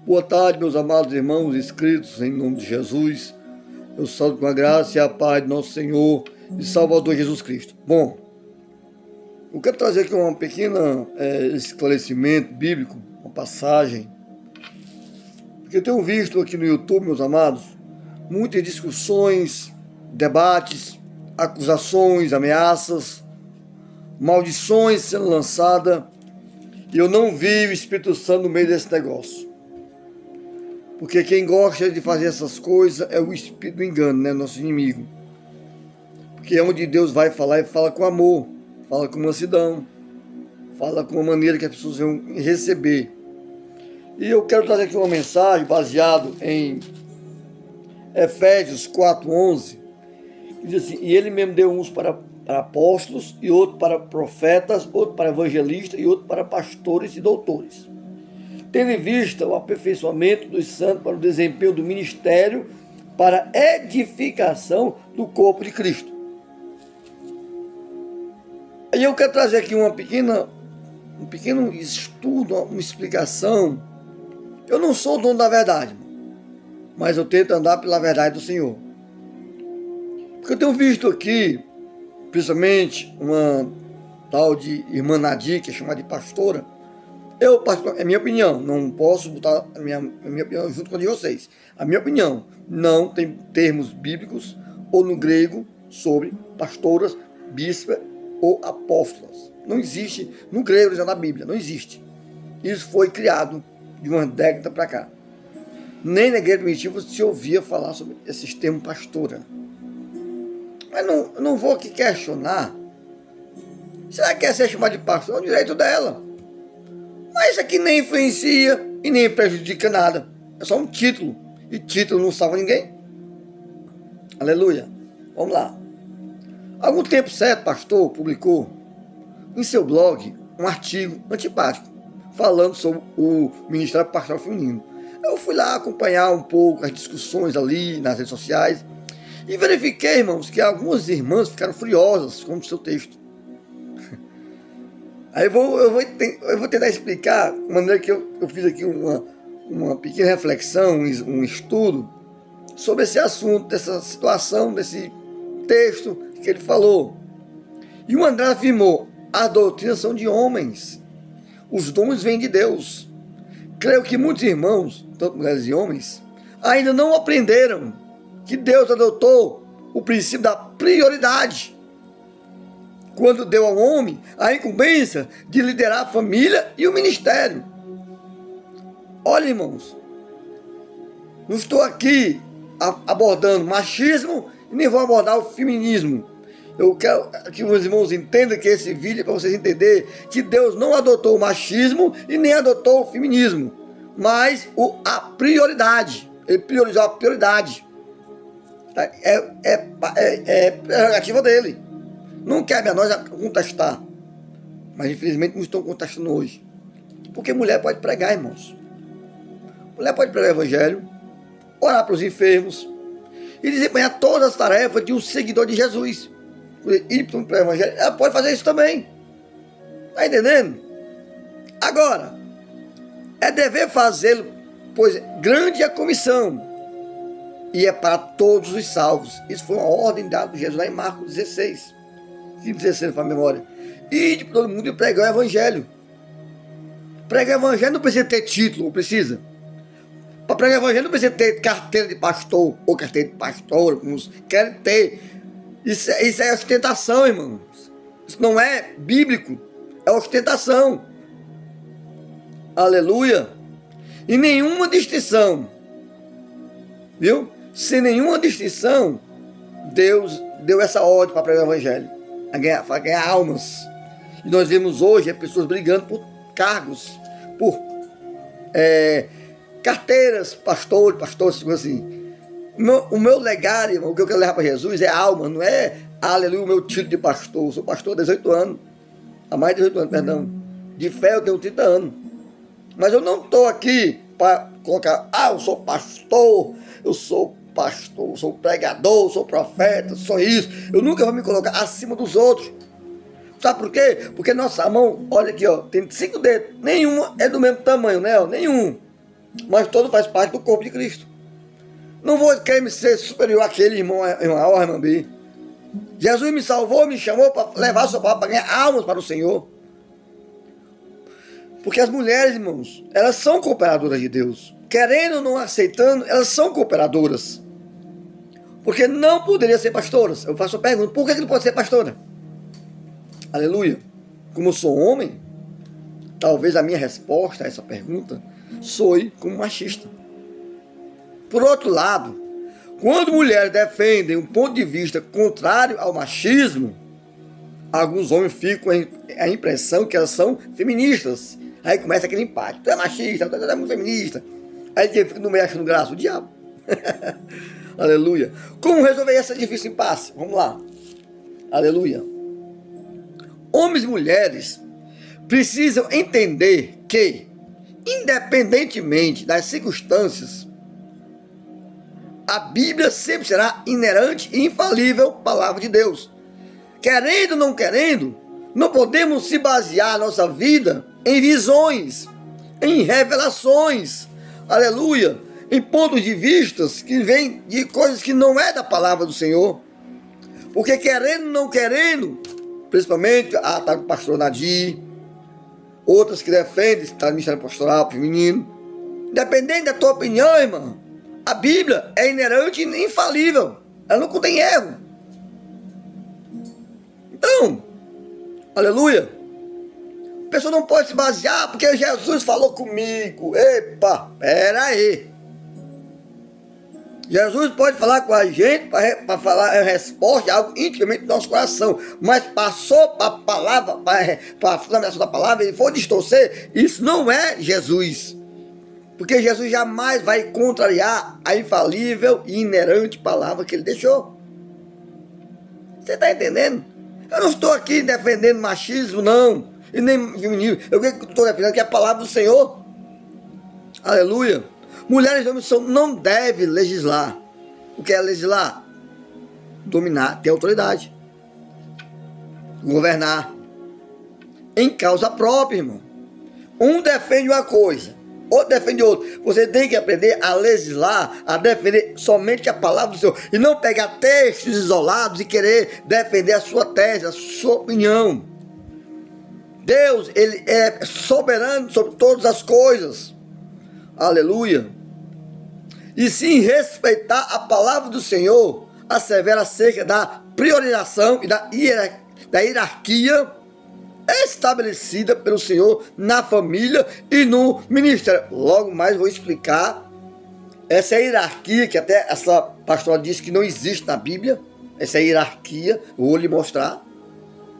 Boa tarde, meus amados irmãos inscritos em nome de Jesus. Eu saúdo com a graça e a paz de nosso Senhor e Salvador Jesus Cristo. Bom, eu quero trazer aqui um pequeno esclarecimento bíblico, uma passagem, porque eu tenho visto aqui no YouTube, meus amados, muitas discussões, debates, acusações, ameaças, maldições sendo lançadas, e eu não vi o Espírito Santo no meio desse negócio. Porque quem gosta de fazer essas coisas é o espírito do engano, né? Nosso inimigo. Porque é onde Deus vai falar, e fala com amor, fala com mansidão, fala com uma maneira que as pessoas vão receber. E eu quero trazer aqui uma mensagem baseada em Efésios 4:11, que diz assim: e ele mesmo deu uns para apóstolos, e outros para profetas, outros para evangelistas, e outros para pastores e doutores, tendo em vista o aperfeiçoamento dos santos para o desempenho do ministério, para a edificação do corpo de Cristo. Aí eu quero trazer aqui um pequeno estudo, uma explicação. Eu não sou o dono da verdade, mas eu tento andar pela verdade do Senhor. Porque eu tenho visto aqui, principalmente, uma tal de irmã Nadir, que é chamada de pastora. É minha opinião, não posso botar a minha opinião junto com a de vocês. A minha opinião, não tem termos bíblicos ou no grego sobre pastoras, bispas ou apóstolas. Não existe no grego já na Bíblia, não existe. Isso foi criado de uma década para cá. Nem na igreja primitiva se ouvia falar sobre esses termos pastora. Mas não vou aqui questionar. Se ela quer ser chamada de pastor, é o direito dela. Mas isso aqui nem influencia e nem prejudica nada. É só um título. E título não salva ninguém. Aleluia. Vamos lá. Algum tempo certo, pastor publicou em seu blog um artigo antipático falando sobre o Ministério Pastoral Feminino. Eu fui lá acompanhar um pouco as discussões ali nas redes sociais e verifiquei, irmãos, que algumas irmãs ficaram furiosas com o seu texto. Aí eu vou tentar explicar de maneira que eu fiz aqui uma pequena reflexão, um estudo sobre esse assunto, dessa situação, desse texto que ele falou. E o André afirmou: as doutrinas são de homens, os dons vêm de Deus. Creio que muitos irmãos, tanto mulheres e homens, ainda não aprenderam que Deus adotou o princípio da prioridade, quando deu ao homem a incumbência de liderar a família e o ministério. Olha, irmãos, não estou aqui abordando machismo e nem vou abordar o feminismo. Eu quero que os irmãos entendam que esse vídeo é para vocês entenderem que Deus não adotou o machismo e nem adotou o feminismo, mas a prioridade. Ele priorizou a prioridade. É prerrogativa dele. Não cabe a nós contestar. Mas infelizmente não estão contestando hoje. Porque mulher pode pregar, irmãos. Mulher pode pregar o evangelho, orar para os enfermos e desempenhar todas as tarefas de um seguidor de Jesus. Ir para o evangelho, ela pode fazer isso também. Está entendendo? Agora, é dever fazê-lo, pois grande é a comissão e é para todos os salvos. Isso foi uma ordem dada por Jesus lá em Marcos 16. 16 para a memória. E de todo mundo pregar o evangelho. Pregar o evangelho não precisa ter título, não precisa. Para pregar o evangelho não precisa ter carteira de pastor ou carteira de pastora, como querem ter. Isso é ostentação, irmãos. Isso não é bíblico, é ostentação. Aleluia. E nenhuma distinção, viu? Sem nenhuma distinção, Deus deu essa ordem para pregar o evangelho, para ganhar almas. E nós vemos hoje pessoas brigando por cargos, por carteiras, pastores, assim. O meu legado, irmão, o que eu quero levar para Jesus é alma, não é, aleluia, o meu título de pastor. Eu sou pastor há 18 anos, há mais de 18 anos, perdão. De fé eu tenho 30 anos. Mas eu não estou aqui para colocar, eu sou pastor, eu sou pregador, eu sou profeta, sou isso. Eu nunca vou me colocar acima dos outros. Sabe por quê? Porque nossa mão, olha aqui, ó, tem 5 dedos, nenhuma é do mesmo tamanho, né? Nenhum. mas todo faz parte do corpo de Cristo. Não vou querer me ser superior àquele irmão A ou irmã B. Jesus me salvou, me chamou para levar a sua palavra, para ganhar almas para o Senhor. Porque as mulheres, irmãos, elas são cooperadoras de Deus. Querendo ou não aceitando, elas são cooperadoras. Porque não poderia ser pastoras. Eu faço a pergunta, por que não pode ser pastora? Aleluia. Como eu sou homem, talvez a minha resposta a essa pergunta soe como machista. Por outro lado, quando mulheres defendem um ponto de vista contrário ao machismo, alguns homens ficam a impressão que elas são feministas. Aí começa aquele empate. Tu é machista, tu é muito feminista. Aí quem fica no meio achando graça? O diabo. Aleluia. Como resolver essa difícil impasse? Vamos lá. Aleluia. Homens e mulheres precisam entender que, independentemente das circunstâncias, a Bíblia sempre será inerente e infalível palavra de Deus. Querendo ou não querendo, não podemos se basear a nossa vida em visões, em revelações, aleluia, em pontos de vistas que vêm de coisas que não é da palavra do Senhor. Porque querendo ou não querendo, principalmente a pastor Nadir, outras que defendem o ministério pastoral feminino, dependendo da tua opinião, irmão, a Bíblia é inerente e infalível. Ela não contém erro. Então, aleluia, a pessoa não pode se basear porque Jesus falou comigo. Epa, pera aí. Jesus pode falar com a gente para falar a resposta de algo intimamente do nosso coração, mas passou para a palavra, para a fundamentação da palavra, e for distorcer, isso não é Jesus. Porque Jesus jamais vai contrariar a infalível e inerente palavra que ele deixou. Você está entendendo? Eu não estou aqui defendendo machismo, não, e nem feminismo. Eu estou defendendo que é a palavra do Senhor. Aleluia. Mulheres e homens não devem legislar. O que é legislar? Dominar, ter autoridade. Governar. Em causa própria, irmão. Um defende uma coisa, outro defende outra. Você tem que aprender a legislar, a defender somente a palavra do Senhor. E não pegar textos isolados e querer defender a sua tese, a sua opinião. Deus, ele é soberano sobre todas as coisas. Aleluia. E sim respeitar a palavra do Senhor, assevera acerca da priorização e da hierarquia estabelecida pelo Senhor na família e no ministério. Logo mais vou explicar essa hierarquia, que até essa pastora disse que não existe na Bíblia. Essa hierarquia, eu vou lhe mostrar,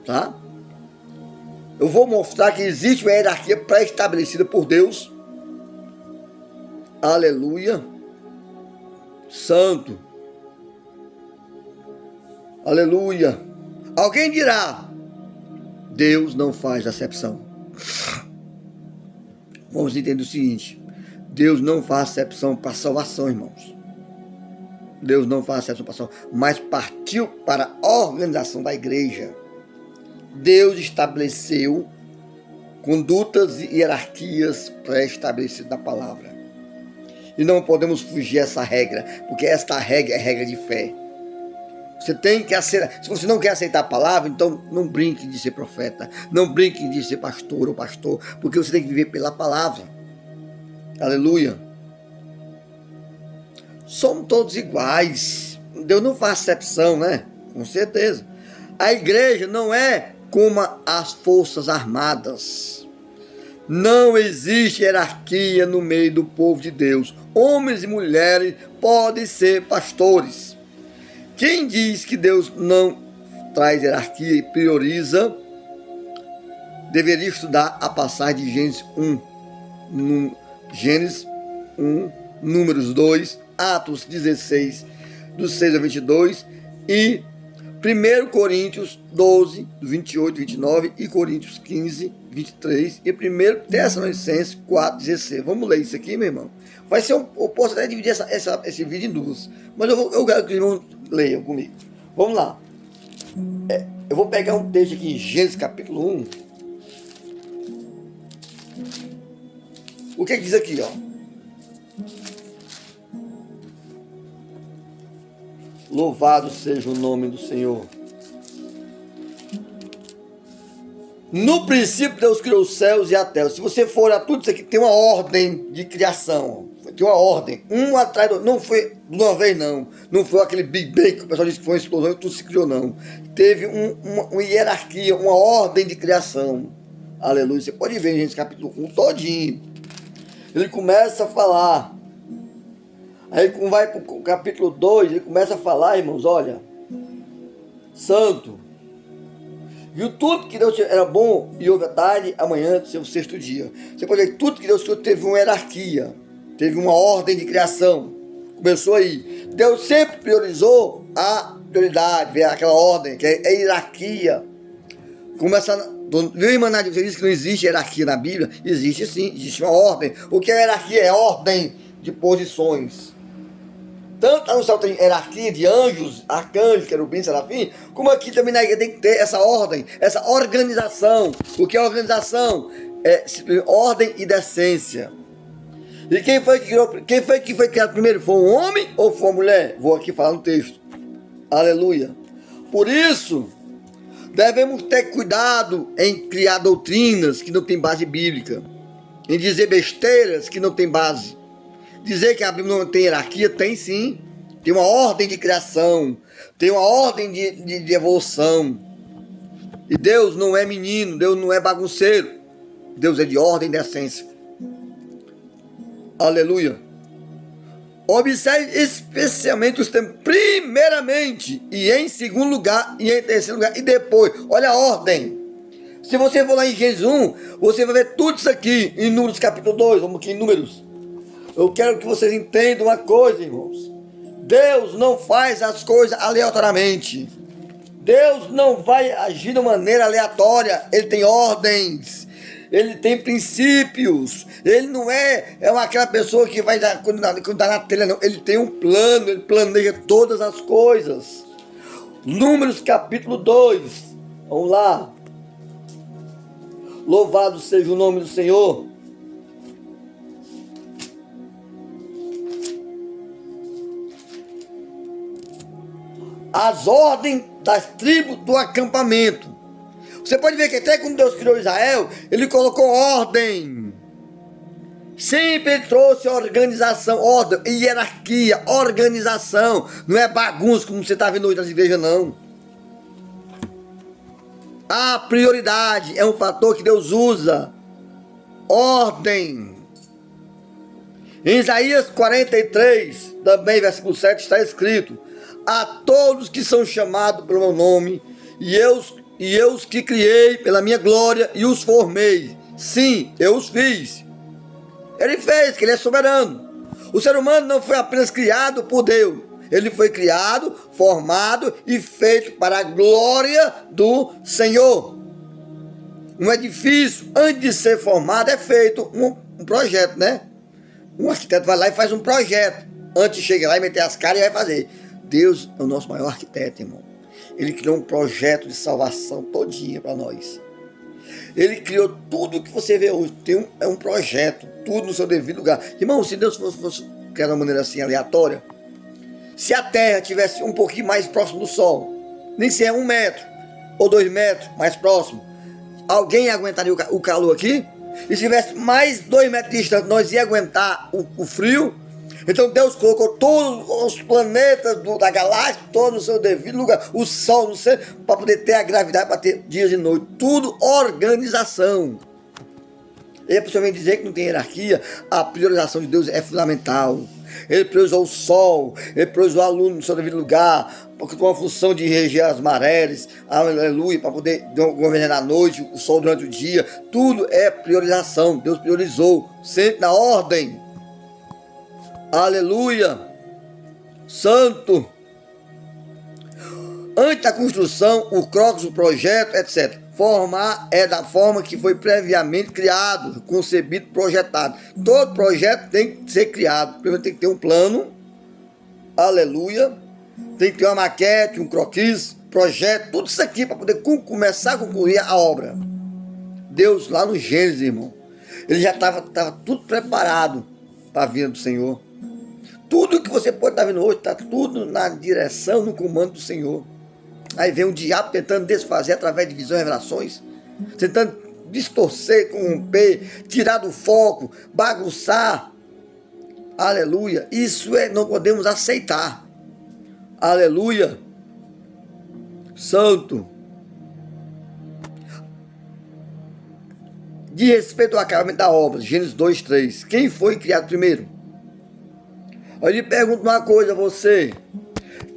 tá? Eu vou mostrar que existe uma hierarquia pré-estabelecida por Deus. Aleluia. Santo. Aleluia. Alguém dirá: Deus não faz acepção. Vamos entender o seguinte: Deus não faz acepção para salvação, irmãos. Deus não faz acepção para salvação, mas partiu para a organização da igreja. Deus estabeleceu condutas e hierarquias pré-estabelecidas na palavra. E não podemos fugir dessa regra, porque esta regra é regra de fé. Você tem que aceitar. Se você não quer aceitar a palavra, então não brinque de ser profeta, não brinque de ser pastor ou pastor, porque você tem que viver pela palavra. Aleluia. Somos todos iguais. Deus não faz acepção, né? Com certeza. A igreja não é como as forças armadas. Não existe hierarquia no meio do povo de Deus. Homens e mulheres podem ser pastores. Quem diz que Deus não traz hierarquia e prioriza, deveria estudar a passagem de Gênesis 1. Gênesis 1, Números 2, Atos 16, do 6 ao 22, e 1 Coríntios 12, do 28 e 29, e Coríntios 15, 23, e 1 Tessalonicenses 4, 16. Vamos ler isso aqui, meu irmão. Vai ser eu posso até dividir esse vídeo em duas, mas eu quero que os irmãos leiam comigo. Vamos lá. Eu vou pegar um texto aqui em Gênesis capítulo 1. O que diz aqui, ó? Louvado seja o nome do Senhor. No princípio, Deus criou os céus e a terra. Se você for olhar tudo isso aqui, tem uma ordem de criação. Tem uma ordem, um atrás do outro. Não foi de uma vez, não. Não foi aquele Big Bang que o pessoal disse que foi uma explosão e tudo se criou, não. Teve uma hierarquia, uma ordem de criação. Aleluia. Você pode ver, gente, capítulo 1 todinho. Ele começa a falar. Aí vai para o capítulo 2, ele começa a falar, irmãos, olha. Santo. Viu tudo que Deus era bom e houve a tarde, amanhã, seu sexto dia. Você pode ver que tudo que Deus criou teve uma hierarquia, teve uma ordem de criação. Começou aí. Deus sempre priorizou a prioridade, aquela ordem, que é a hierarquia. Começa, viu, irmã Nádia, você disse que não existe hierarquia na Bíblia? Existe sim, existe uma ordem. O que é hierarquia? É ordem de posições. Tanto lá no céu tem hierarquia de anjos, arcanjos, querubim, serafim, como aqui também na igreja tem que ter essa ordem, essa organização. O que é organização? É ordem e decência. E quem foi que foi criado primeiro? Foi um homem ou foi uma mulher? Vou aqui falar no texto. Aleluia. Por isso, devemos ter cuidado em criar doutrinas que não têm base bíblica, em dizer besteiras que não têm base. Dizer que a Bíblia não tem hierarquia, tem sim. Tem uma ordem de criação, tem uma ordem de evolução. E Deus não é menino, Deus não é bagunceiro. Deus é de ordem e de essência. Aleluia. Observe especialmente os tempos, primeiramente, e em segundo lugar, e em terceiro lugar, e depois. Olha a ordem. Se você for lá em Gênesis 1, você vai ver tudo isso aqui, em Números capítulo 2, vamos aqui em Números. Eu quero que vocês entendam uma coisa, irmãos. Deus não faz as coisas aleatoriamente. Deus não vai agir de maneira aleatória. Ele tem ordens. Ele tem princípios. Ele não é aquela pessoa que vai dar, quando dá na telha, não. Ele tem um plano. Ele planeja todas as coisas. Números capítulo 2. Vamos lá. Louvado seja o nome do Senhor. As ordens das tribos do acampamento. Você pode ver que até quando Deus criou Israel, ele colocou ordem. Sempre ele trouxe organização, ordem, hierarquia, organização. Não é bagunça como você está vendo hoje nas igrejas, não. A prioridade é um fator que Deus usa. Ordem. Em Isaías 43, também versículo 7, está escrito: a todos que são chamados pelo meu nome, e eu os que criei pela minha glória e os formei. Sim, eu os fiz. Ele fez, que ele é soberano. O ser humano não foi apenas criado por Deus. Ele foi criado, formado e feito para a glória do Senhor. Um edifício, antes de ser formado, é feito um projeto, né? Um arquiteto vai lá e faz um projeto. Antes de chegar lá e meter as caras e vai fazer. Deus é o nosso maior arquiteto, irmão. Ele criou um projeto de salvação todinha para nós. Ele criou tudo que você vê hoje. É um projeto, tudo no seu devido lugar. Irmão, se Deus fosse criar de uma maneira assim aleatória, se a Terra estivesse um pouquinho mais próximo do Sol, nem se é 1 metro ou 2 metros mais próximo, alguém aguentaria o calor aqui? E se tivesse mais 2 metros de distância, nós ia aguentar o frio? Então Deus colocou todos os planetas da galáxia, todos no seu devido lugar, o Sol no centro, para poder ter a gravidade, para ter dias e noites. Tudo organização. E a pessoa vem dizer que não tem hierarquia. A priorização de Deus é fundamental. Ele priorizou o Sol, ele priorizou a Lua no seu devido lugar, porque tem uma função de reger as marés, aleluia, para poder governar à noite, o Sol durante o dia. Tudo é priorização. Deus priorizou, sempre na ordem. Aleluia, santo. Antes da construção, o crocus, o projeto, etc. Formar é da forma que foi previamente criado, concebido, projetado. Todo projeto tem que ser criado. Primeiro tem que ter um plano, aleluia. Tem que ter uma maquete, um croquis, projeto, tudo isso aqui para poder começar a concluir a obra. Deus lá no Gênesis, irmão, ele já estava tudo preparado para a vinda do Senhor. Tudo que você pode estar vendo hoje está tudo na direção, no comando do Senhor. Aí vem o diabo tentando desfazer através de visões e revelações, tentando distorcer, corromper, tirar do foco, bagunçar. Aleluia. Isso não podemos aceitar. Aleluia. Santo. De respeito ao acabamento da obra, Gênesis 2:3. Quem foi criado primeiro? Eu lhe pergunto uma coisa a você.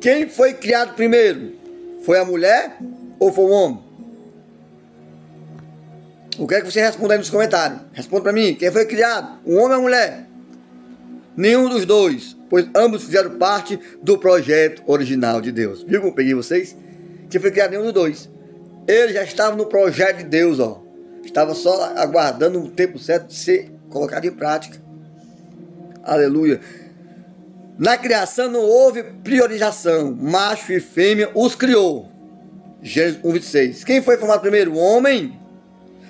Quem foi criado primeiro? Foi a mulher ou foi o homem? Eu quero que você responda aí nos comentários. Responda para mim. Quem foi criado? O homem ou a mulher? Nenhum dos dois. Pois ambos fizeram parte do projeto original de Deus. Viu como eu peguei vocês? Quem foi criado? Nenhum dos dois. Ele já estava no projeto de Deus, ó. Estava só aguardando o tempo certo de ser colocado em prática. Aleluia. Na criação não houve priorização. Macho e fêmea os criou. Gênesis 1:26. Quem foi formado primeiro? O homem?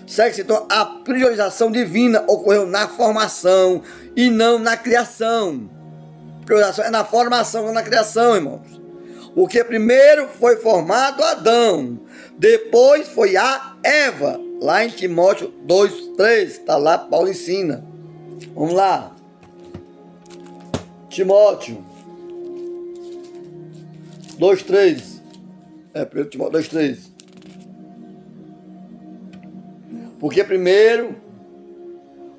Segue-se então a priorização divina ocorreu na formação e não na criação. Priorização é na formação, não na criação, irmãos. O que primeiro foi formado Adão, depois foi a Eva. Lá em Timóteo 2:3, está lá, Paulo ensina. Vamos lá. Timóteo 2:3. 1 Timóteo 2:3. Porque primeiro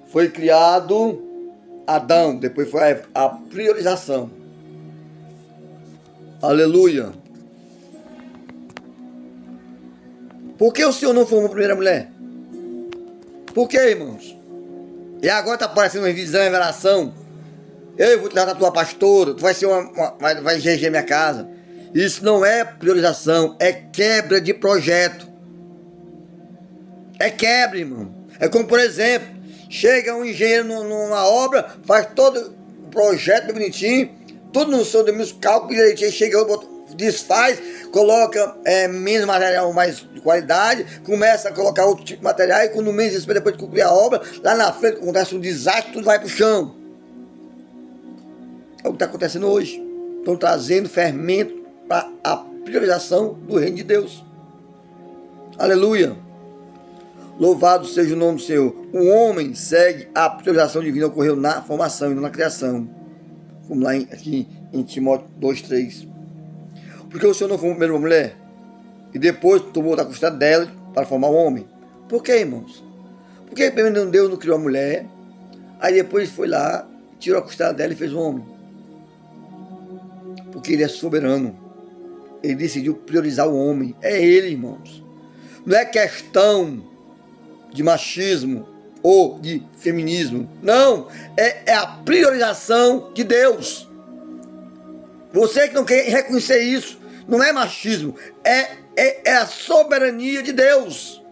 foi criado Adão, depois foi a priorização. Aleluia. Por que o Senhor não formou a primeira mulher? Por que, irmãos? E agora está aparecendo uma visão, revelação. Eu vou te dar da tua pastora, tu vai ser vai reger minha casa. Isso não é priorização, é quebra de projeto. É quebra, irmão. É como, por exemplo, chega um engenheiro numa obra, faz todo o projeto bem bonitinho, tudo no seu mesmo cálculo direitinho, chega outro, desfaz, coloca menos material, mais de qualidade, começa a colocar outro tipo de material, e quando o mês depois de concluir a obra, lá na frente acontece um desastre, tudo vai pro chão. É o que está acontecendo hoje. Estão trazendo fermento para a priorização do reino de Deus. Aleluia. Louvado seja o nome do Senhor. O homem segue a priorização divina, ocorreu na formação e não na criação. Como lá aqui em Timóteo 2:3. Porque o Senhor não formou primeiro uma mulher e depois tomou da costela dela para formar o homem? Por que, irmãos? Porque primeiro Deus não criou a mulher, aí depois foi lá, tirou a costela dela e fez o homem. Porque ele é soberano. Ele decidiu priorizar o homem. É ele, irmãos. Não é questão de machismo ou de feminismo. Não. É a priorização de Deus. Você que não quer reconhecer isso, não é machismo. É a soberania de Deus.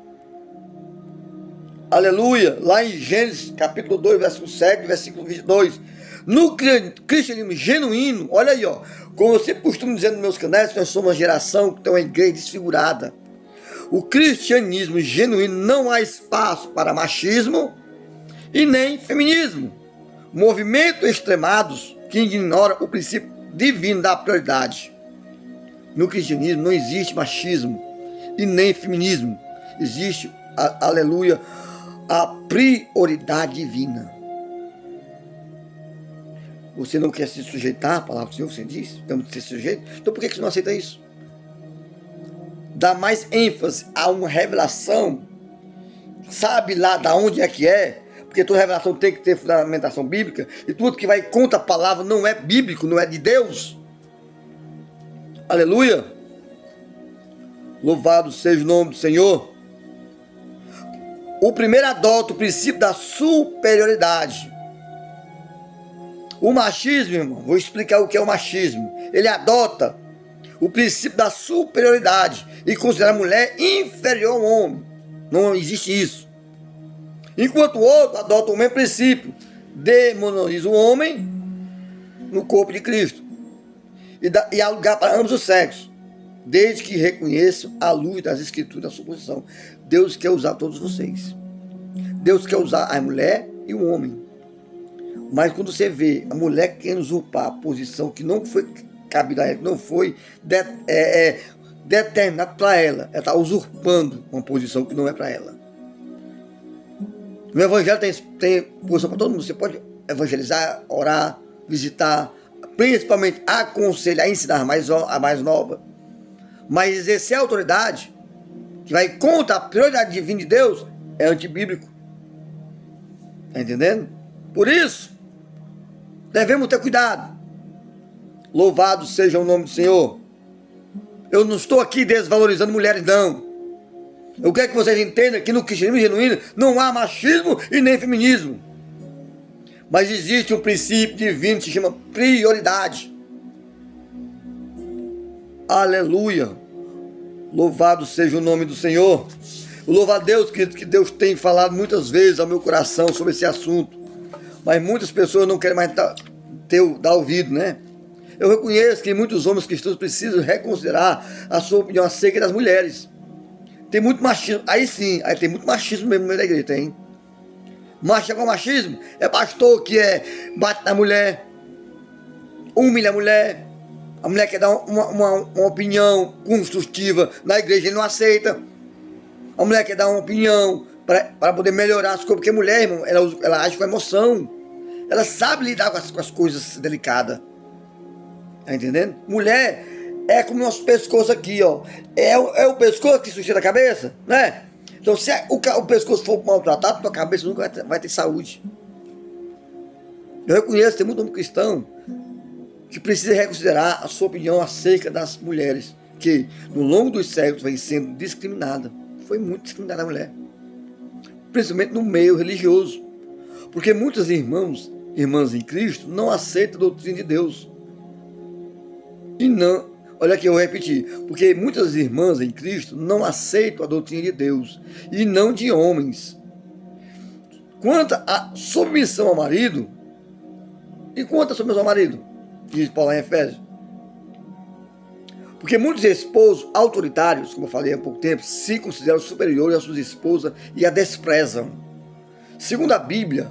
Aleluia. Lá em Gênesis capítulo 2, versículo 7, versículo 22. No cristianismo genuíno, olha aí, ó. Como eu sempre costumo dizer nos meus canais, nós somos uma geração que tem uma igreja desfigurada. O cristianismo genuíno não há espaço para machismo e nem feminismo. Movimentos extremados que ignoram o princípio divino da prioridade. No cristianismo não existe machismo e nem feminismo. Existe, aleluia, a prioridade divina. Você não quer se sujeitar à palavra do Senhor, você diz? Temos que ser sujeito. Então por que você não aceita isso? Dá mais ênfase a uma revelação. Sabe lá da onde é que é? Porque toda revelação tem que ter fundamentação bíblica. E tudo que vai contra a palavra não é bíblico, não é de Deus. Aleluia. Louvado seja o nome do Senhor. O primeiro adota o princípio da superioridade. O machismo, irmão, vou explicar o que é o machismo. Ele adota o princípio da superioridade e considera a mulher inferior ao homem. Não existe isso. Enquanto o outro adota o mesmo princípio, demoniza o homem no corpo de Cristo e há lugar para ambos os sexos, desde que reconheçam a luz das escrituras da sua posição. Deus quer usar todos vocês. Deus quer usar a mulher e o homem. Mas quando você vê a mulher querendo usurpar a posição que não foi cabida a ela, que não foi determinado para ela está usurpando uma posição que não é para ela. No Evangelho tem posição para todo mundo. Você pode evangelizar, orar, visitar, principalmente aconselhar, ensinar a mais nova. Mas exercer a autoridade, que vai contra a prioridade divina de Deus, é antibíblico. Está entendendo? Por isso, devemos ter cuidado. Louvado seja o nome do Senhor. Eu não estou aqui desvalorizando mulheres, não. Eu quero que vocês entendam que no cristianismo genuíno não há machismo e nem feminismo. Mas existe um princípio divino que se chama prioridade. Aleluia. Louvado seja o nome do Senhor. Eu louvo a Deus, querido, que Deus tem falado muitas vezes ao meu coração sobre esse assunto. Mas muitas pessoas não querem mais dar ouvido, né? Eu reconheço que muitos homens cristãos precisam reconsiderar a sua opinião acerca das mulheres. Tem muito machismo. Aí sim, aí tem muito machismo mesmo no meio da igreja, tem. Mas chegou machismo, é pastor que bate na mulher, humilha a mulher quer dar uma opinião construtiva na igreja, ele não aceita. A mulher quer dar uma opinião para poder melhorar as coisas, porque a mulher, irmão, ela age com emoção, ela sabe lidar com as coisas delicadas. Tá entendendo? Mulher é como o nosso pescoço aqui, ó. É o pescoço que sustenta a cabeça, né? Então, se o pescoço for maltratado, tua cabeça nunca vai ter saúde. Eu reconheço, tem muito homem cristão que precisa reconsiderar a sua opinião acerca das mulheres, que no longo dos séculos vem sendo discriminada. Foi muito discriminada a mulher. Principalmente no meio religioso. Porque muitas irmãs em Cristo não aceitam a doutrina de Deus. E não, olha aqui, eu vou repetir, porque muitas irmãs em Cristo não aceitam a doutrina de Deus e não de homens. Quanto à submissão ao marido, e quanto à submissão ao marido, diz Paulo em Efésios. Porque muitos esposos autoritários, como eu falei há pouco tempo, se consideram superiores às suas esposas e a desprezam. Segundo a Bíblia,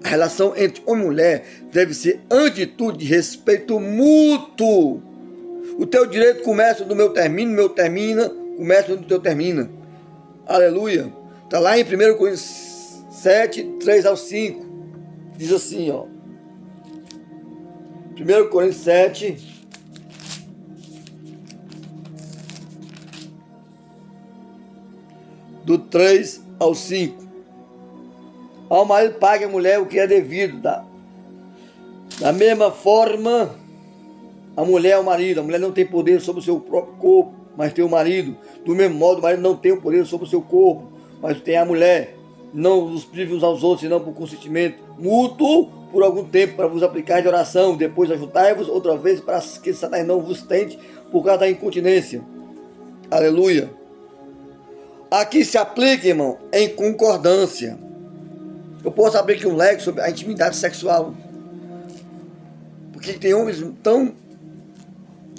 a relação entre homem e mulher deve ser, ante de tudo, de respeito mútuo. O teu direito começa no meu termina, começa no teu termina. Aleluia. Está lá em 1 Coríntios 7, 3 ao 5. Diz assim, ó. 1 Coríntios 7, do 3 ao 5. Ao marido pague a mulher o que é devido. Da mesma forma, a mulher ao marido. A mulher não tem poder sobre o seu próprio corpo, mas tem o marido. Do mesmo modo, o marido não tem o poder sobre o seu corpo, mas tem a mulher. Não vos prive uns aos outros, senão por consentimento mútuo, por algum tempo, para vos aplicar de oração. Depois ajuntai-vos outra vez, para que Satanás não vos tente por causa da incontinência. Aleluia. Aqui se aplica, irmão, em concordância. Eu posso abrir aqui um leque sobre a intimidade sexual. Porque tem homens tão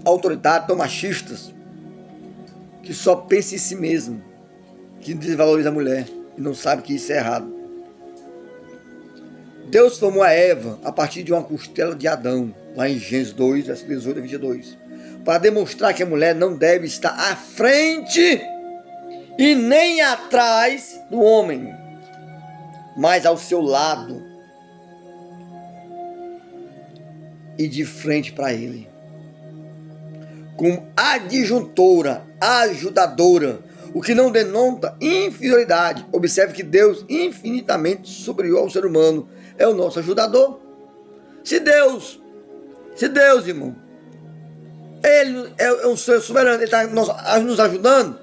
autoritários, tão machistas, que só pensam em si mesmo, que desvalorizam a mulher e não sabem que isso é errado. Deus formou a Eva a partir de uma costela de Adão, lá em Gênesis 2, versículos 18 a 22, para demonstrar que a mulher não deve estar à frente e nem atrás do homem, mas ao seu lado e de frente para ele, como adjuntora, ajudadora, o que não denota inferioridade. Observe que Deus, infinitamente superior ao ser humano, é o nosso ajudador. Se Deus, irmão, Ele é um ser soberano, Ele está nos ajudando,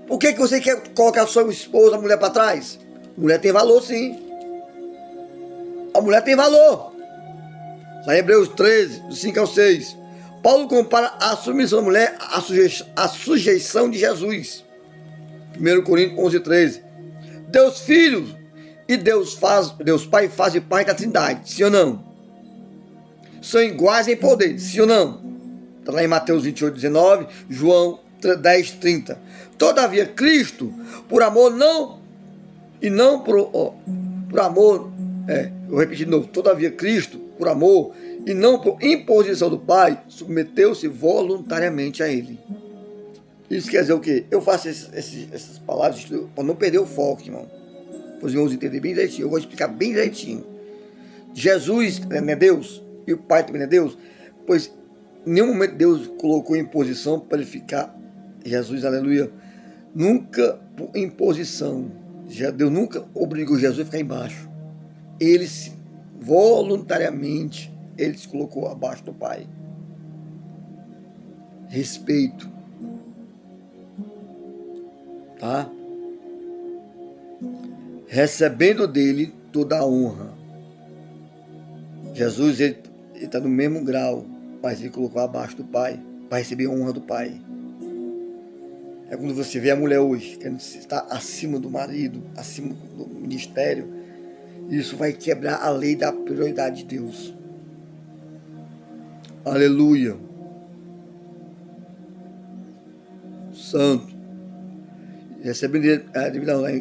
por que você quer colocar a sua esposa, a mulher, para trás? A mulher tem valor, sim. A mulher tem valor. Lá em Hebreus 13, do 5 ao 6. Paulo compara a submissão da mulher à sujeição de Jesus. 1 Coríntios 11, 13. Deus Filho e Deus Pai fazem parte da Trindade, sim ou não? São iguais em poder, sim ou não? Está lá em Mateus 28, 19, João 10, 30. Todavia, Cristo, por amor não, e não por amor, Eu repeti de novo, todavia Cristo, por amor e não por imposição do Pai, submeteu-se voluntariamente a Ele. Isso quer dizer o quê? Eu faço essas palavras para não perder o foco, irmão. Para os irmãos entenderem bem direitinho. Eu vou explicar bem direitinho. Jesus não é Deus e o Pai também não é Deus, pois em nenhum momento Deus colocou em posição para ele ficar, Jesus, aleluia, nunca por imposição. Deus nunca obrigou Jesus a ficar embaixo. Ele voluntariamente, ele se colocou abaixo do Pai. Respeito. Tá? Recebendo dele toda a honra. Jesus, ele está no mesmo grau, mas ele colocou abaixo do Pai, para receber a honra do Pai. É quando você vê a mulher hoje, querendo estar acima do marido, acima do ministério, isso vai quebrar a lei da prioridade de Deus. Aleluia. Santo. Recebendo,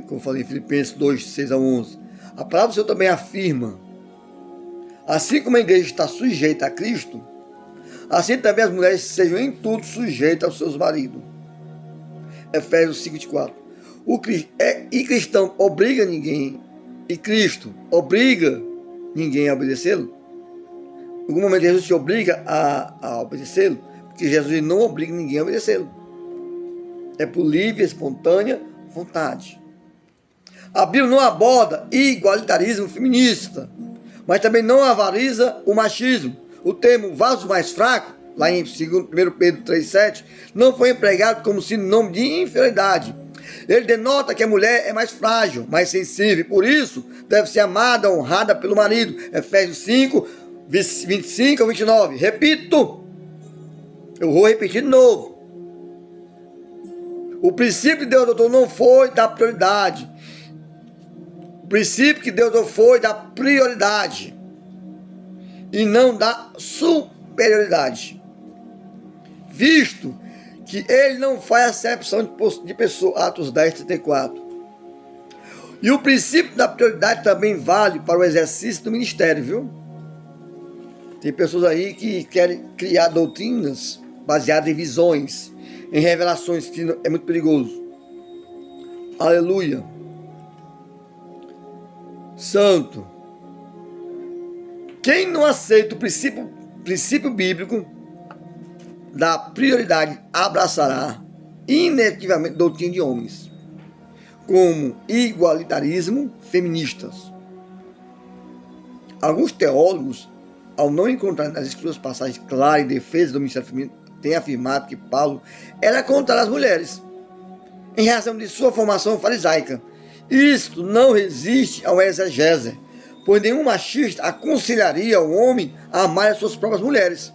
como eu falei em Filipenses 2, 6 a 11. A palavra do Senhor também afirma: assim como a igreja está sujeita a Cristo, assim também as mulheres sejam em tudo sujeitas aos seus maridos. Efésios 5, 24. E cristão obriga ninguém, e Cristo obriga ninguém a obedecê-lo? Em algum momento Jesus te obriga a obedecê-lo? Porque Jesus não obriga ninguém a obedecê-lo. É por livre e espontânea vontade. A Bíblia não aborda igualitarismo feminista, mas também não avariza o machismo. O termo vaso mais fraco, lá em 1 Pedro 3,7, não foi empregado como sinônimo de inferioridade. Ele denota que a mulher é mais frágil, mais sensível, por isso deve ser amada, honrada pelo marido. Efésios 5, 25 a 29. Repito, eu vou repetir de novo. O princípio que Deus adotou não foi da prioridade. O princípio que Deus adotou foi da prioridade e não da superioridade. Visto que ele não faz acepção de pessoa, Atos 10, 34. E o princípio da prioridade também vale para o exercício do ministério, viu? Tem pessoas aí que querem criar doutrinas baseadas em visões, em revelações, que é muito perigoso. Aleluia. Santo. Quem não aceita o princípio bíblico da prioridade abraçará inevitavelmente doutrina de homens, como igualitarismo feministas. Alguns teólogos, ao não encontrar nas escrituras passagens claras em defesa do ministério feminino, têm afirmado que Paulo era contra as mulheres, em razão de sua formação farisaica. Isto não resiste ao exegese, pois nenhum machista aconselharia o homem a amar as suas próprias mulheres.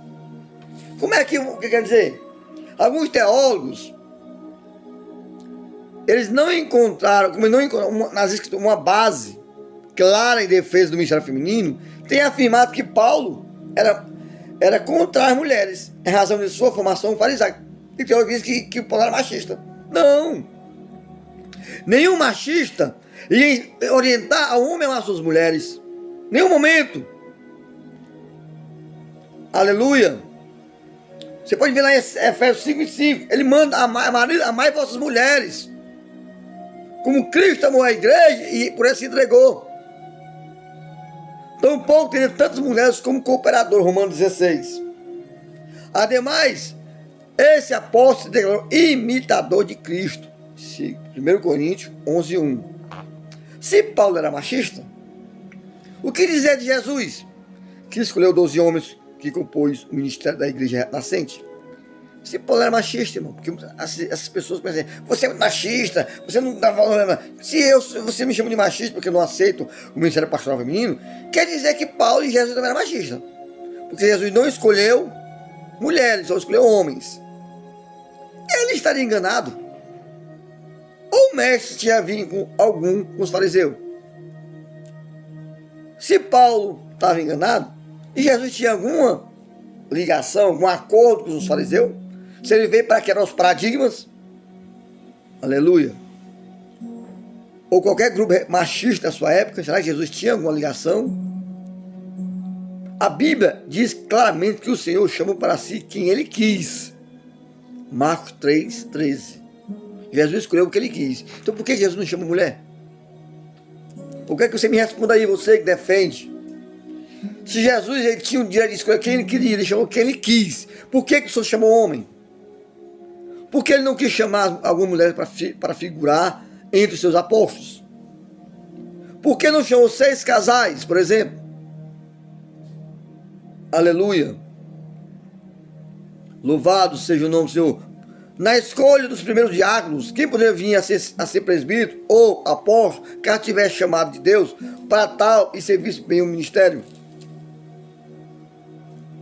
Como é que quer dizer? Alguns teólogos, eles não encontraram, nas escrituras, uma base clara em defesa do ministério feminino, têm afirmado que Paulo era contra as mulheres, em razão de sua formação farisaica. E teólogos dizem que o Paulo era machista. Não! Nenhum machista ia orientar ao homem a amar suas mulheres. Nenhum momento. Aleluia. Você pode ver lá em Efésios 5:5. Ele manda amar vossas mulheres, como Cristo amou a igreja e por isso se entregou. Tampouco teria tantas mulheres como cooperador, Romanos 16. Ademais, esse apóstolo se declarou imitador de Cristo. 1 Coríntios 11:1. Se Paulo era machista, o que dizer de Jesus, que escolheu 12 homens que compôs o ministério da igreja nascente? Se Paulo era machista, irmão, porque essas pessoas pensam, você é machista, você não dá valor. Se você me chama de machista porque eu não aceito o ministério pastoral feminino, quer dizer que Paulo e Jesus também eram machistas. Porque Jesus não escolheu mulheres, só escolheu homens. Ele estaria enganado. Ou o mestre tinha vindo com os fariseus. Se Paulo estava enganado, e Jesus tinha alguma ligação, algum acordo com os fariseus, se ele veio para quebrar os paradigmas, aleluia, ou qualquer grupo machista da sua época, será que Jesus tinha alguma ligação? A Bíblia diz claramente que o Senhor chama para si quem Ele quis. Marcos 3:13. Jesus escolheu o que Ele quis. Então por que Jesus não chama mulher? Por que você me responda aí, você que defende? Se Jesus ele tinha um direito de escolher quem Ele queria, Ele chamou quem Ele quis. Por que o Senhor chamou homem? Por que Ele não quis chamar alguma mulher para figurar entre os seus apóstolos? Por que não chamou 6 casais, por exemplo? Aleluia. Louvado seja o nome do Senhor. Na escolha dos primeiros diáconos, quem poderia vir a ser presbítero ou apóstolo, caso tivesse chamado de Deus, para tal e serviço bem o ministério?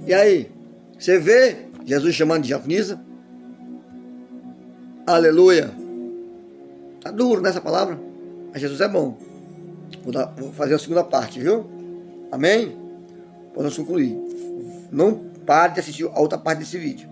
E aí, você vê Jesus chamando de diaconisa? Aleluia. Tá duro nessa palavra, mas Jesus é bom. Vou fazer a segunda parte, viu? Amém? Podemos concluir. Não pare de assistir a outra parte desse vídeo.